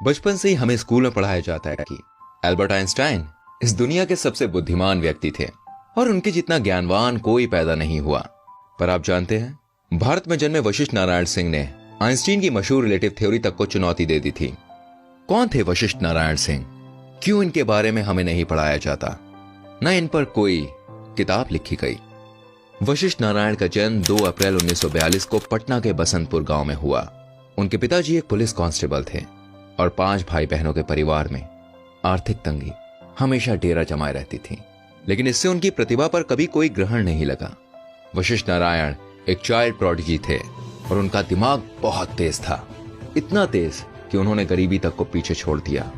बचपन से ही हमें स्कूल में पढ़ाया जाता है कि एल्बर्ट आइंस्टाइन इस दुनिया के सबसे बुद्धिमान व्यक्ति थे और उनके जितना ज्ञानवान कोई पैदा नहीं हुआ। पर आप जानते हैं, भारत में जन्मे वशिष्ठ नारायण सिंह ने आइंस्टीन की मशहूर रिलेटिव थ्योरी तक को चुनौती दे दी थी। कौन थे वशिष्ठ नारायण सिंह? क्यों इनके बारे में हमें नहीं पढ़ाया जाता, न इन पर कोई किताब लिखी गई? वशिष्ठ नारायण का जन्म 2 अप्रैल 1942 को पटना के बसंतपुर गांव में हुआ। उनके पिताजी एक पुलिस कांस्टेबल थे और 5 भाई बहनों के परिवार में आर्थिक तंगी हमेशा डेरा जमाए रहती थी, लेकिन इससे उनकी प्रतिभा पर कभी कोई ग्रहण नहीं लगा। वशिष्ठ नारायण एक चाइल्ड प्रोडिजी थे और उनका दिमाग बहुत तेज था, इतना तेज कि उन्होंने गरीबी तक को पीछे छोड़ दिया।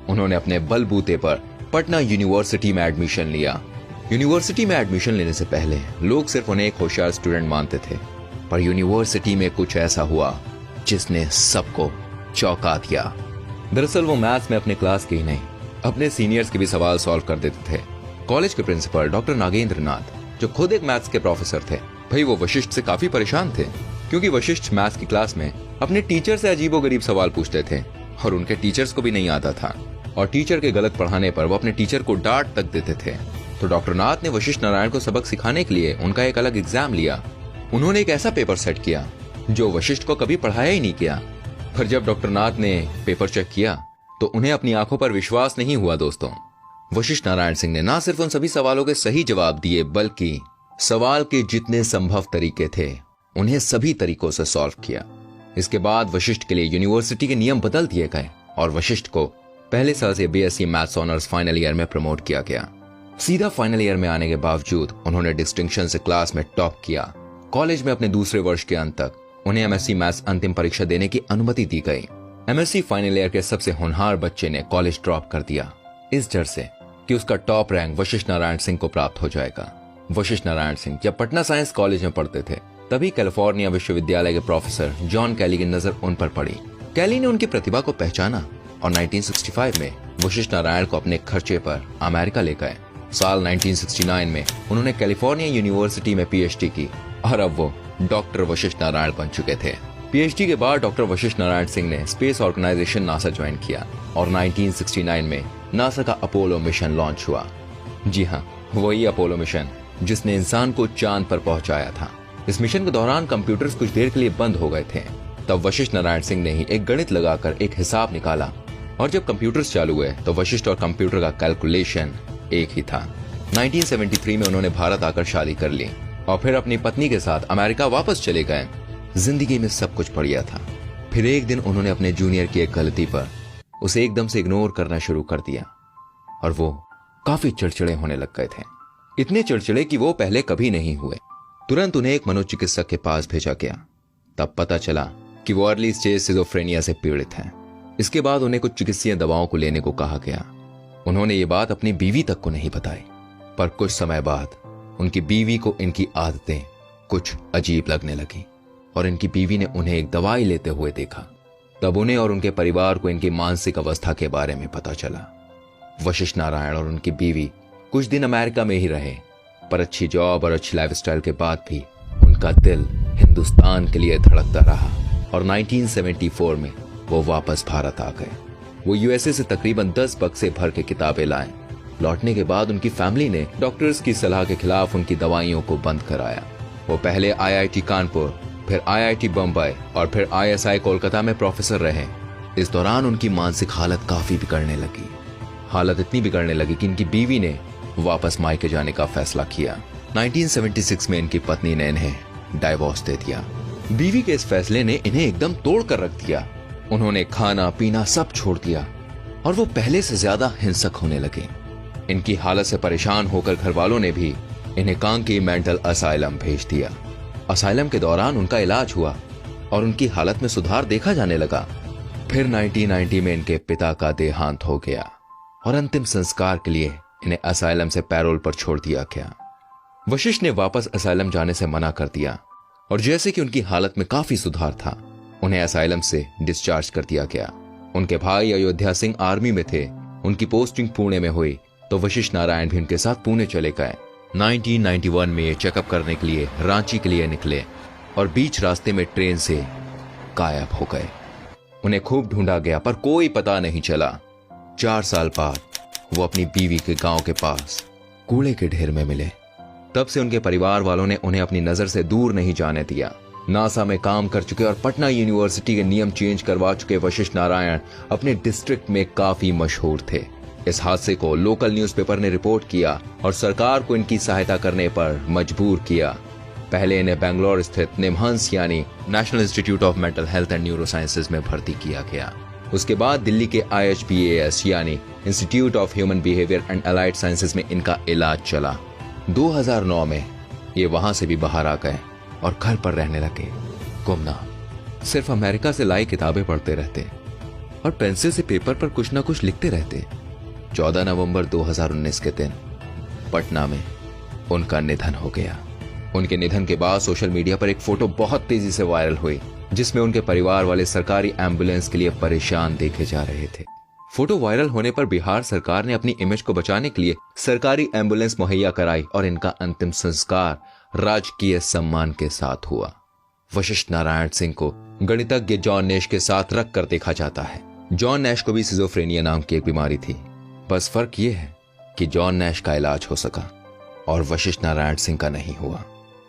उन्होंने अपने बलबूते पर पटना यूनिवर्सिटी में एडमिशन लिया। यूनिवर्सिटी में एडमिशन लेने से पहले लोग सिर्फ उन्हें एक होशियार स्टूडेंट मानते थे, पर यूनिवर्सिटी में कुछ ऐसा हुआ जिसने सबको चौंका दिया। दरअसल वो मैथ्स में अपने क्लास के ही नहीं, अपने सीनियर्स के भी सवाल सॉल्व कर देते थे। कॉलेज के प्रिंसिपल डॉक्टर नागेंद्र नाथ, जो खुद एक मैथ्स के प्रोफेसर थे, भाई वो वशिष्ठ से काफी परेशान थे, क्योंकि वशिष्ठ मैथ्स की क्लास में अपने टीचर से अजीबोगरीब सवाल पूछते थे और उनके टीचर्स को भी नहीं आता था, और टीचर के गलत पढ़ाने पर वो अपने टीचर को डांट तक देते थे। तो डॉक्टर नाथ ने वशिष्ठ नारायण को सबक सिखाने के लिए उनका एक अलग एग्जाम लिया। उन्होंने एक ऐसा पेपर सेट किया जो वशिष्ठ को कभी पढ़ाया ही नहीं किया। पर जब डॉक्टर नाथ ने पेपर चेक किया तो उन्हें अपनी आंखों पर विश्वास नहीं हुआ। दोस्तों, वशिष्ठ नारायण सिंह ने ना सिर्फ उन सभी सवालों के सही जवाब दिए, बल्कि सवाल के जितने संभव तरीके थे उन्हें सभी तरीकों से सॉल्व किया। इसके बाद वशिष्ठ के लिए यूनिवर्सिटी के नियम बदल दिए गए और वशिष्ठ को पहले साल से BSc maths honours final year में प्रमोट किया गया। सीधा फाइनल ईयर में आने के बावजूद उन्होंने डिस्टिंक्शन से क्लास में टॉप किया। कॉलेज में अपने दूसरे वर्ष के अंत तक उन्हें एमएससी मैथ्स अंतिम परीक्षा देने की अनुमति दी गई। एमएससी फाइनल ईयर के सबसे होनहार बच्चे ने कॉलेज ड्रॉप कर दिया, इस डर से कि उसका टॉप रैंक वशिष्ठ नारायण सिंह को प्राप्त हो जाएगा। वशिष्ठ नारायण सिंह जब पटना साइंस कॉलेज में पढ़ते थे, तभी कैलिफोर्निया विश्वविद्यालय के प्रोफेसर जॉन कैली की नजर उन पर पड़ी। कैली ने उनकी प्रतिभा को पहचाना और 1965 में वशिष्ठ नारायण को अपने खर्चे पर अमेरिका ले गए। साल 1969 में उन्होंने कैलिफोर्निया यूनिवर्सिटी में पीएचडी की और अब वो डॉक्टर वशिष्ठ नारायण बन चुके थे। पीएचडी के बाद डॉक्टर वशिष्ठ नारायण सिंह ने स्पेस ऑर्गेनाइजेशन नासा ज्वाइन किया और 1969 में नासा का अपोलो मिशन लॉन्च हुआ। जी हाँ, वही अपोलो मिशन जिसने इंसान को चांद पर पहुंचाया था। इस मिशन के दौरान कंप्यूटर्स कुछ देर के लिए बंद हो गए थे। तब वशिष्ठ नारायण सिंह ने ही एक गणित लगाकर एक हिसाब निकाला और जब कंप्यूटर्स चालू हुए तो वशिष्ठ और कंप्यूटर का कैलकुलेशन एक ही था। 1973 में उन्होंने भारत आकर शादी कर ली और फिर अपनी पत्नी के साथ अमेरिका वापस चले गए। जिंदगी में सब कुछ बढ़िया था। फिर एक दिन उन्होंने अपने जूनियर की एक गलती पर उसे एकदम से इग्नोर करना शुरू कर दिया और वो काफी चिड़चिड़े होने लग गए थे, इतने चिड़चिड़े कि वो पहले कभी नहीं हुए। तुरंत उन्हें एक मनोचिकित्सक के पास भेजा गया। तब पता चला कि वो अर्ली स्टेज सिजोफ्रेनिया से पीड़ित हैं। इसके बाद उन्हें कुछ चिकित्सीय दवाओं को लेने को कहा गया। उन्होंने ये बात अपनी बीवी तक को नहीं बताई, पर कुछ समय बाद उनकी बीवी को इनकी आदतें कुछ अजीब लगने लगी और इनकी बीवी ने उन्हें एक दवाई लेते हुए देखा। तब उन्हें और उनके परिवार को इनकी मानसिक अवस्था के बारे में पता चला। वशिष्ठ नारायण और उनकी बीवी कुछ दिन अमेरिका में ही रहे, पर अच्छी जॉब और अच्छी लाइफस्टाइल के बाद भी उनका दिल हिंदुस्तान के लिए धड़कता रहा और 1974 में वो वापस भारत आ गए। वो यूएसए से तकरीबन 10 बक्से भर के किताबें लाए। लौटने के बाद उनकी फैमिली ने डॉक्टर्स की सलाह के खिलाफ उनकी दवाइयों को बंद कराया। वो पहले आईआईटी कानपुर, फिर आईआईटी बम्बई और फिर आईएसआई कोलकाता में प्रोफेसर रहे। इस दौरान उनकी मानसिक हालत काफी बिगड़ने लगी। हालत इतनी बिगड़ने लगी कि इनकी बीवी ने वापस मायके जाने का फैसला किया। 1976 में इनकी पत्नी ने इन्हें डाइवोर्स दे दिया। बीवी के इस फैसले ने इन्हें एकदम तोड़ कर रख दिया। उन्होंने खाना पीना सब छोड़ दिया और वो पहले से ज्यादा हिंसक होने लगे। इनकी हालत से परेशान होकर घर वालों ने भी इन्हें कांकी मेंटल असाइलम भेज दिया। असाइलम के दौरान उनका इलाज हुआ और उनकी हालत में सुधार देखा जाने लगा। फिर 1990 में इनके पिता का देहांत हो गया और अंतिम संस्कार के लिए इन्हें असाइलम से पैरोल पर छोड़ दिया गया। वशिष्ठ ने वापस असाइलम जाने से मना कर दिया और जैसे कि उनकी हालत में काफी सुधार था, उन्हें असाइलम से डिस्चार्ज कर दिया गया। उनके भाई अयोध्या सिंह आर्मी में थे। उनकी पोस्टिंग पुणे में हुई तो वशिष्ठ नारायण भी उनके साथ पुणे चले गए। 1991 में ये चेकअप करने के लिए रांची के लिए निकले और बीच रास्ते में ट्रेन से गायब हो गए। उन्हें खूब ढूंढा गया पर कोई पता नहीं चला। 4 साल बाद वो अपनी बीवी के गांव के पास कूड़े के ढेर में मिले। तब से उनके परिवार वालों ने उन्हें अपनी नजर से दूर नहीं जाने दिया। नासा में काम कर चुके और पटना यूनिवर्सिटी के नियम चेंज करवा चुके वशिष्ठ नारायण अपने डिस्ट्रिक्ट में काफी मशहूर थे। इस हादसे को लोकल न्यूज़पेपर ने रिपोर्ट किया और सरकार को इनकी सहायता करने पर मजबूर किया। पहले इन्हें बेंगलोर स्थित निमहंस यानी national institute of mental health and neuro sciences में भर्ती किया गया। उसके बाद दिल्ली के IHBAS यानी institute of human behaviour and allied sciences में इनका इलाज चला। 2009 में ये वहां से भी बाहर आ गए और घर पर रहने लगे। गुमनाम सिर्फ अमेरिका से लाई किताबें पढ़ते रहते और पेंसिल से पेपर पर कुछ ना कुछ लिखते रहते। 14 नवंबर 2019 के दिन पटना में उनका निधन हो गया। उनके निधन के बाद सोशल मीडिया पर एक फोटो बहुत तेजी से वायरल हुई जिसमें उनके परिवार वाले सरकारी एम्बुलेंस के लिए परेशान देखे जा रहे थे। फोटो वायरल होने पर बिहार सरकार ने अपनी इमेज को बचाने के लिए सरकारी एम्बुलेंस मुहैया कराई और इनका अंतिम संस्कार राजकीय सम्मान के साथ हुआ। वशिष्ठ नारायण सिंह को गणितज्ञ जॉन नैश के साथ रख कर देखा जाता है। जॉन नैश को भी सिजोफ्रेनिया नाम की एक बीमारी थी। बस फर्क यह है कि जॉन नैश का इलाज हो सका और वशिष्ठ नारायण सिंह का नहीं हुआ।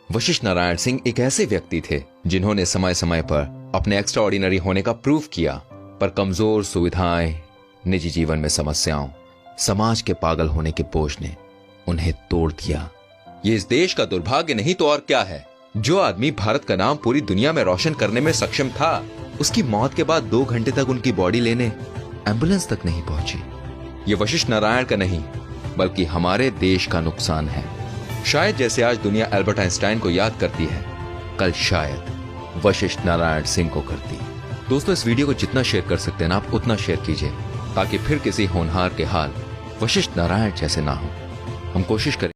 वशिष्ठ नारायण सिंह एक ऐसे व्यक्ति थे जिन्होंने समय समय पर अपने एक्स्ट्रा ऑर्डिनरी होने का प्रूफ किया, पर कमजोर, सुविधाएं, निजी जीवन में समस्याओं, समाज के पागल होने के बोझ ने उन्हें तोड़ दिया। ये इस देश का दुर्भाग्य नहीं तो और क्या है। जो आदमी भारत का नाम पूरी दुनिया में रोशन करने में सक्षम था, उसकी मौत के बाद 2 घंटे तक उनकी बॉडी लेने एम्बुलेंस तक नहीं पहुंची। ये वशिष्ठ नारायण का नहीं बल्कि हमारे देश का नुकसान है। शायद जैसे आज दुनिया एल्बर्ट आइंस्टाइन को याद करती है, कल शायद वशिष्ठ नारायण सिंह को करती। दोस्तों, इस वीडियो को जितना शेयर कर सकते हैं ना आप उतना शेयर कीजिए ताकि फिर किसी होनहार के हाल वशिष्ठ नारायण जैसे ना हो। हम कोशिश करें